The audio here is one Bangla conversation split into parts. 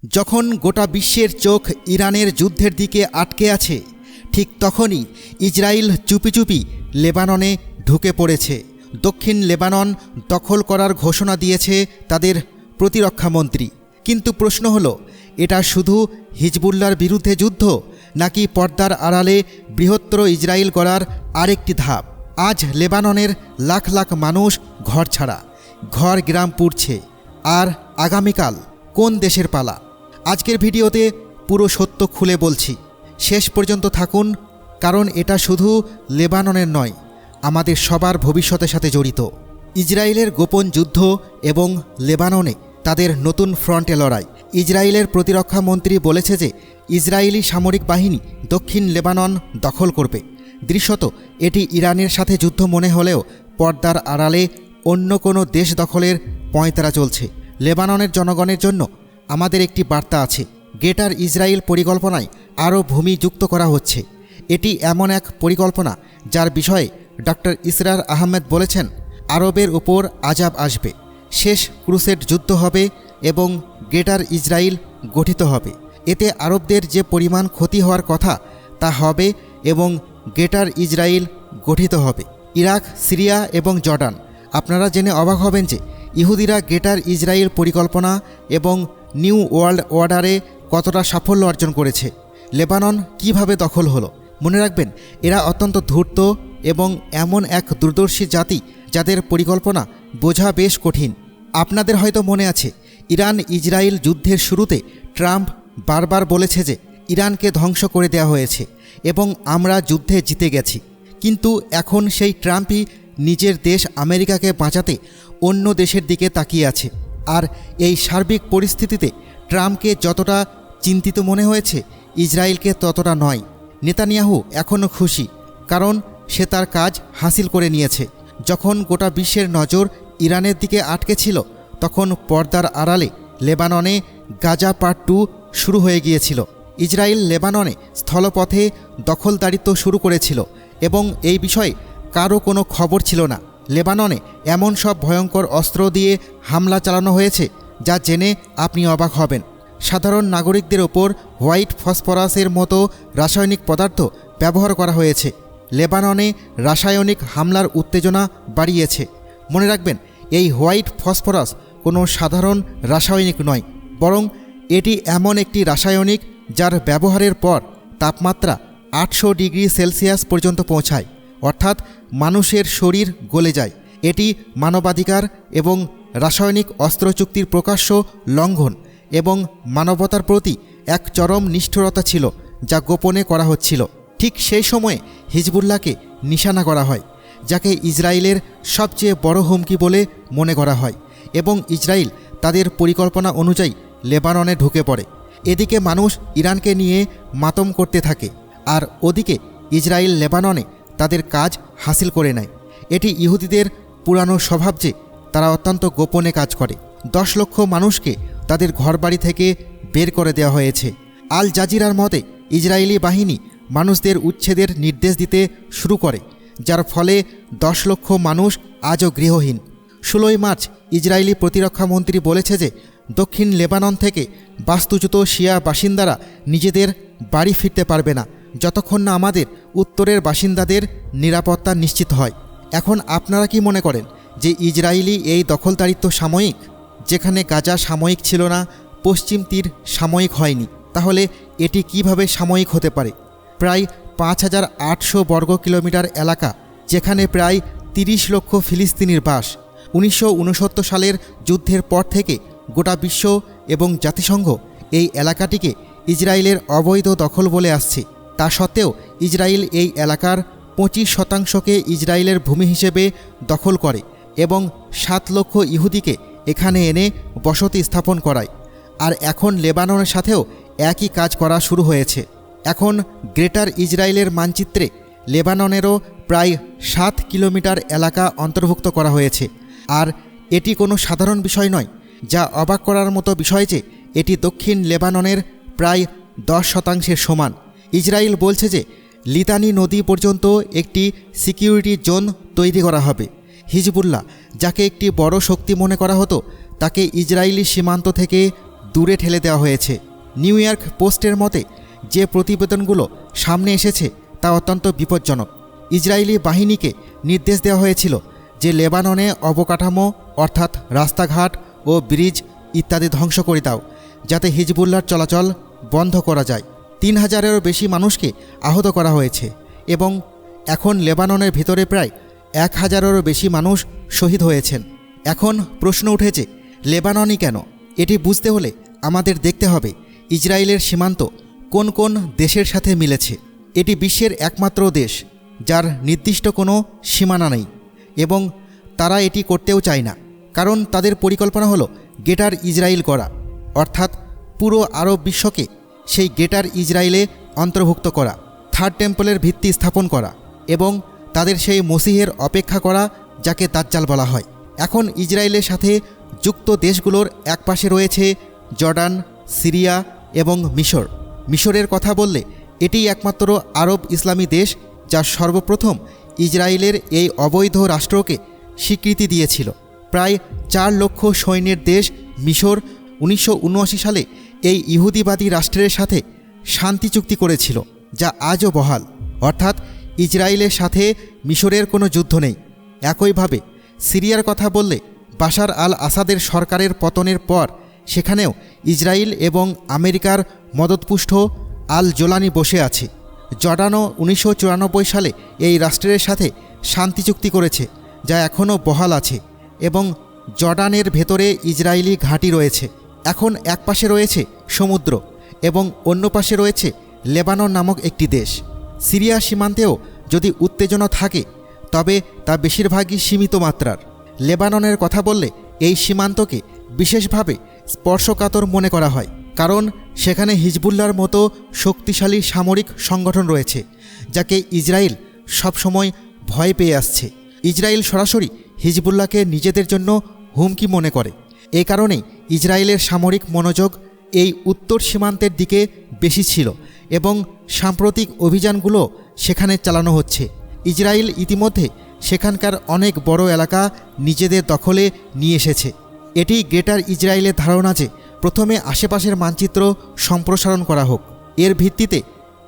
যখন গোটা বিশ্বের চোখ ইরানের যুদ্ধের দিকে আটকে আছে, ঠিক তখনই ইসরায়েল চুপি চুপি লেবাননে ঢুকে পড়েছে। দক্ষিণ লেবানন দখল করার ঘোষণা দিয়েছে তাদের প্রতিরক্ষামন্ত্রী। কিন্তু প্রশ্ন হলো, এটা শুধু হিজবুল্লাহর বিরুদ্ধে যুদ্ধ, নাকি পর্দার আড়ালে বৃহত্তর ইসরায়েল গড়ার আরেকটি ধাপ? আজ লেবাননের লাখ লাখ মানুষ ঘর ছাড়া, ঘর গ্রাম পুড়ছে। আর আগামীকাল কোন দেশের পালা? আজকের ভিডিওতে পুরো সত্য খুলে বলছি, শেষ পর্যন্ত থাকুন, কারণ এটা শুধু লেবাননের নয়, আমাদের সবার ভবিষ্যতের সাথে জড়িত। ইসরায়েলের গোপন যুদ্ধ এবং লেবাননে তাদের নতুন ফ্রন্টে লড়াই। ইসরায়েলের প্রতিরক্ষা মন্ত্রী বলেছে যে ইসরায়েলি সামরিক বাহিনী দক্ষিণ লেবানন দখল করবে। দৃশ্যত এটি ইরানের সাথে যুদ্ধ মনে হলেও পর্দার আড়ালে অন্য কোনো দেশ দখলের পয়ঁতারা চলছে। লেবাননের জনগণের জন্য আমাদের একটি বার্তা আছে। গ্রেটার ইসরায়েল পরিকল্পনায় আরও ভূমি যুক্ত করা হচ্ছে। এটি এমন এক পরিকল্পনা যার বিষয়ে ডক্টর ইসরার আহমেদ বলেছেন, আরবের উপর আজাব আসবে, শেষ ক্রুসেড যুদ্ধ হবে এবং গ্রেটার ইসরায়েল গঠিত হবে। এতে আরবদের যে পরিমাণ ক্ষতি হওয়ার কথা তা হবে এবং গ্রেটার ইসরায়েল গঠিত হবে। ইরাক, সিরিয়া এবং জর্ডান, আপনারা জেনে অবাক হবেন যে ইহুদিরা গ্রেটার ইসরায়েল পরিকল্পনা এবং নিউ ওয়ার্ল্ড অর্ডারে কতটা সাফল্য অর্জন করেছে। লেবানন কিভাবে দখল হলো? মনে রাখবেন, এরা অত্যন্ত ধূর্ত এবং এমন এক দূরদর্শী জাতি যাদের পরিকল্পনা বোঝা বেশ কঠিন। আপনাদের হয়তো মনে আছে, ইরান ইসরায়েল যুদ্ধের শুরুতে ট্রাম্প বারবার বলেছে যে ইরানকে ধ্বংস করে দেওয়া হয়েছে এবং আমরা যুদ্ধে জিতে গেছি। কিন্তু এখন সেই ট্রাম্পই নিজের দেশ আমেরিকাকে বাঁচাতে অন্য দেশের দিকে তাকিয়ে আছে। আর এই সার্বিক পরিস্থিতিতে ট্রাম্পকে যতটা চিন্তিত মনে হয়েছে, ইসরায়েলকে ততটা নয়। নেতানিয়াহু এখনও খুশি, কারণ সে তার কাজ হাসিল করে নিয়েছে। যখন গোটা বিশ্বের নজর ইরানের দিকে আটকে ছিল, তখন পর্দার আড়ালে লেবাননে গাজা পার্ট 2 শুরু হয়ে গিয়েছিল। ইসরায়েল লেবাননে স্থলপথে দখলদারিত্ব শুরু করেছিল এবং এই বিষয়ে কারও কোনো খবর ছিল না। লেবাননে এমন সব ভয়ঙ্কর অস্ত্র দিয়ে হামলা চালানো হয়েছে যা জেনে আপনি অবাক হবেন। সাধারণ নাগরিকদের ওপর হোয়াইট ফসফরাসের মতো রাসায়নিক পদার্থ ব্যবহার করা হয়েছে। লেবাননে রাসায়নিক হামলার উত্তেজনা বাড়িয়েছে। মনে রাখবেন, এই হোয়াইট ফসফরাস কোনো সাধারণ রাসায়নিক নয়, বরং এটি এমন একটি রাসায়নিক যার ব্যবহারের পর তাপমাত্রা 800 ডিগ্রি সেলসিয়াস পর্যন্ত পৌঁছায়, অর্থাৎ মানুষের শরীর গলে যায়। এটি মানবাধিকার এবং রাসায়নিক অস্ত্র চুক্তির প্রকাশ্য লঙ্ঘন এবং মানবতার প্রতি এক চরম নিষ্ঠুরতা ছিল, যা গোপনে করা হচ্ছিল। ঠিক সেই সময়ে হিজবুল্লাহকে নিশানা করা হয়, যাকে ইসরায়েলের সবচেয়ে বড় হুমকি বলে মনে করা হয়, এবং ইসরায়েল তাদের পরিকল্পনা অনুযায়ী লেবাননে ঢুকে পড়ে। এদিকে মানুষ ইরানকে নিয়ে মাতম করতে থাকে, আর ওদিকে ইসরায়েল লেবাননে তাদের কাজ হাসিল করে নেয়। এটি ইহুদিদের পুরানো স্বভাব যে তারা অত্যন্ত গোপনে কাজ করে। 10 লক্ষ মানুষকে তাদের ঘরবাড়ি থেকে বের করে দেওয়া হয়েছে। আল জাজিরার মতে ইসরায়েলি বাহিনী মানুষদের উচ্ছেদের নির্দেশ দিতে শুরু করে, যার ফলে 10 লক্ষ মানুষ আজও গৃহহীন। 16 মার্চ ইসরায়েলি প্রতিরক্ষা মন্ত্রী বলেছে যে দক্ষিণ লেবানন থেকে বাস্তুচ্যুত শিয়া বাসিন্দারা নিজেদের বাড়ি ফিরতে পারবে না যতক্ষণ না আমাদের উত্তরের বাসিন্দাদের নিরাপত্তা নিশ্চিত হয়। এখন আপনারা কি মনে করেন যে ইসরায়েলি এই দখলদারিত্ব সাময়িক? যেখানে গাজা সাময়িক ছিল না, পশ্চিম তীর সাময়িক হয়নি, তাহলে এটি কিভাবে সাময়িক হতে পারে? প্রায় 5800 বর্গ কিলোমিটার এলাকা, যেখানে প্রায় 30 লক্ষ ফিলিস্তিনির বাস। 1969 সালের যুদ্ধের পর থেকে গোটা বিশ্ব এবং জাতিসংঘ এই এলাকাটিকে ইসরায়েলের অবৈধ দখল বলে আসছে। তা সত্ত্বেও ইসরায়েল এই এলাকার 25% ইসরায়েলের ভূমি হিসেবে দখল করে এবং 7 লক্ষ ইহুদিকে এখানে এনে বসতি স্থাপন করায়। আর এখন লেবাননের সাথেও একই কাজ করা শুরু হয়েছে। এখন গ্রেটার ইসরায়েলের মানচিত্রে লেবাননেরও প্রায় 7 কিলোমিটার এলাকা অন্তর্ভুক্ত করা হয়েছে। আর এটি কোনো সাধারণ বিষয় নয়। যা অবাক করার মতো বিষয় যে এটি দক্ষিণ লেবাননের প্রায় 10% সমান। ইসরায়েল বলছে যে লিতানি নদী পর্যন্ত একটি সিকিউরিটি জোন তৈরি করা হবে। হিজবুল্লাহ, যাকে একটি বড় শক্তি মনে করা হতো, তাকে ইসরায়েলি সীমান্ত থেকে দূরে ঠেলে দেওয়া হয়েছে। নিউ ইয়র্ক পোস্টের মতে যে প্রতিবেদনগুলো সামনে এসেছে তা অত্যন্ত বিপজ্জনক। ইসরায়েলি বাহিনীকে নির্দেশ দেওয়া হয়েছিল যে লেবাননে অবকাঠামো অর্থাৎ রাস্তাঘাট ও ব্রিজ ইত্যাদি ধ্বংস করে দাও, যাতে হিজবুল্লাহর চলাচল বন্ধ করা যায়। 3000-এরও বেশি মানুষকে আহত করা হয়েছে এবং এখন লেবাননের ভিতরে প্রায় 1000-এরও বেশি মানুষ শহীদ হয়েছেন। এখন প্রশ্ন উঠেছে, লেবাননই কেন? এটি বুঝতে হলে আমাদের দেখতে হবে ইসরায়েলের সীমান্ত কোন কোন দেশের সাথে মিলেছে। এটি বিশ্বের একমাত্র দেশ যার নির্দিষ্ট কোনো সীমানা নেই এবং তারা এটি করতেও চায় না, কারণ তাদের পরিকল্পনা হলো গ্রেটার ইসরায়েল করা, অর্থাৎ পুরো আরব বিশ্বকে সেই গ্রেটার ইসরায়েলে অন্তর্ভুক্ত করা, থার্ড টেম্পলের ভিত্তি স্থাপন করা এবং তাদের সেই মসিহের অপেক্ষা করা যাকে দাজ্জাল বলা হয়। এখন ইসরায়েলের সাথে যুক্ত দেশগুলোর একপাশে রয়েছে জর্ডান, সিরিয়া এবং মিশর। মিশরের কথা বললে এটিই একমাত্র আরব ইসলামী দেশ যা সর্বপ্রথম ইসরায়েলের এই অবৈধ রাষ্ট্রকে স্বীকৃতি দিয়েছিল। প্রায় 4 লক্ষ সৈন্যের দেশ মিশর 1979 সালে এই ইহুদিবাদী রাষ্ট্রের সাথে শান্তি চুক্তি করেছিল, যা আজও বহাল, অর্থাৎ ইসরায়েলের সাথে মিশরের কোনো যুদ্ধ নেই। একইভাবে সিরিয়ার কথা বললে বাশার আল আসাদের সরকারের পতনের পর সেখানেও ইসরায়েল এবং আমেরিকার মদতপুষ্ট আল জোলানি বসে আছে। জর্ডানও 1994 সালে এই রাষ্ট্রের সাথে শান্তি চুক্তি করেছে, যা এখনও বহাল আছে এবং জর্ডানের ভেতরে ইসরায়েলি ঘাঁটি রয়েছে। এখন এক পাশে রয়েছে সমুদ্র এবং অন্য পাশে রয়েছে লেবানন নামক একটি দেশ। সিরিয়া সীমান্তেও যদি উত্তেজনা থাকে তবে তা বেশিরভাগই সীমিত মাত্রার। লেবাননের কথা বললে এই সীমান্তকে বিশেষভাবে স্পর্শকাতর মনে করা হয়, কারণ সেখানে হিজবুল্লাহর মতো শক্তিশালী সামরিক সংগঠন রয়েছে যাকে ইসরায়েল সবসময় ভয় পেয়ে আসছে। ইসরায়েল সরাসরি হিজবুল্লাহকে নিজেদের জন্য হুমকি মনে করে। এ কারণেই ইসরায়েলের সামরিক মনোযোগ এই উত্তর সীমান্তের দিকে বেশি ছিল এবং সাম্প্রতিক অভিযানগুলো সেখানে চালানো হচ্ছে। ইসরায়েল ইতিমধ্যে সেখানকার অনেক বড় এলাকা নিজেদের দখলে নিয়ে এসেছে। এটি গ্রেটার ইসরায়েলের ধারণা যে প্রথমে আশেপাশের মানচিত্র সম্প্রসারণ করা হোক। এর ভিত্তিতে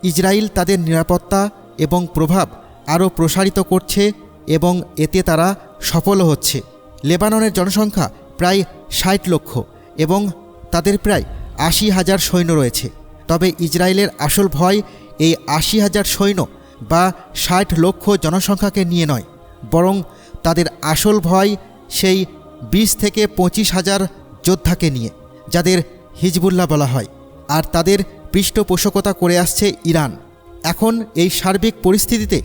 ইসরায়েল তাদের নিরাপত্তা এবং প্রভাব আরও প্রসারিত করছে এবং এতে তারা সফলও হচ্ছে। লেবাননের জনসংখ্যা প্রায় 60 লক্ষ এবং তাদের প্রায় 80,000 সৈন্য রয়েছে। তবে ইসরায়েলের আসল ভয় এই 80,000 সৈন্য বা 60 লক্ষ জনসংখ্যাকে নিয়ে নয়, বরং তাদের আসল ভয় সেই 20 থেকে 25,000 যোদ্ধাকে নিয়ে, যাদের হিজবুল্লাহ বলা হয়, আর তাদের পৃষ্ঠপোষকতা করে আসছে ইরান। এখন এই সার্বিক পরিস্থিতিতে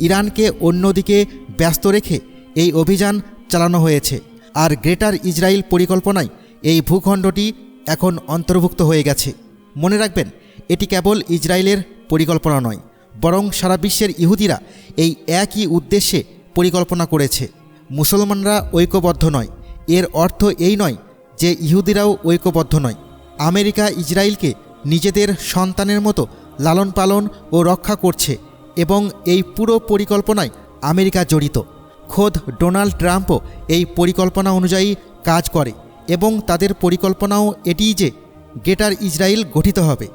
ইরানকে অন্যদিকে ব্যস্ত রেখে এই অভিযান চালানো হয়েছে, আর গ্রেটার ইসরায়েল পরিকল্পনায় এই ভূখণ্ডটি এখন অন্তর্ভুক্ত হয়ে গেছে। মনে রাখবেন, এটি কেবল ইসরায়েলের পরিকল্পনা নয়, বরং সারা বিশ্বের ইহুদিরা এই একই উদ্দেশ্যে পরিকল্পনা করেছে। মুসলমানরা ঐক্যবদ্ধ নয়, এর অর্থ এই নয় যে ইহুদিরাও ঐক্যবদ্ধ নয়। আমেরিকা ইসরায়েলকে নিজেদের সন্তানের মতো লালন পালন ও রক্ষা করছে এবং এই পুরো পরিকল্পনায় আমেরিকা জড়িত। খোদ ডোনাল্ড ট্রাম্পও এই পরিকল্পনা অনুযায়ী কাজ করে এবং তাদের পরিকল্পনাও এটিই যে গ্রেটার ইসরায়েল গঠিত হবে।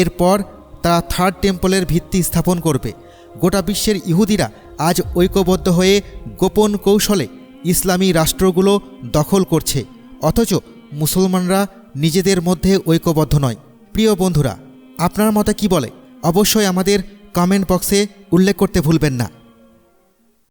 এরপর তারা থার্ড টেম্পলের ভিত্তি স্থাপন করবে। গোটা বিশ্বের ইহুদিরা আজ ঐক্যবদ্ধ হয়ে গোপন কৌশলে ইসলামী রাষ্ট্রগুলো দখল করছে, অথচ মুসলমানরা নিজেদের মধ্যে ঐক্যবদ্ধ নয়। প্রিয় বন্ধুরা, আপনার মতে কি বলে? অবশ্যই আমাদের কমেন্ট বক্সে উল্লেখ করতে ভুলবেন না।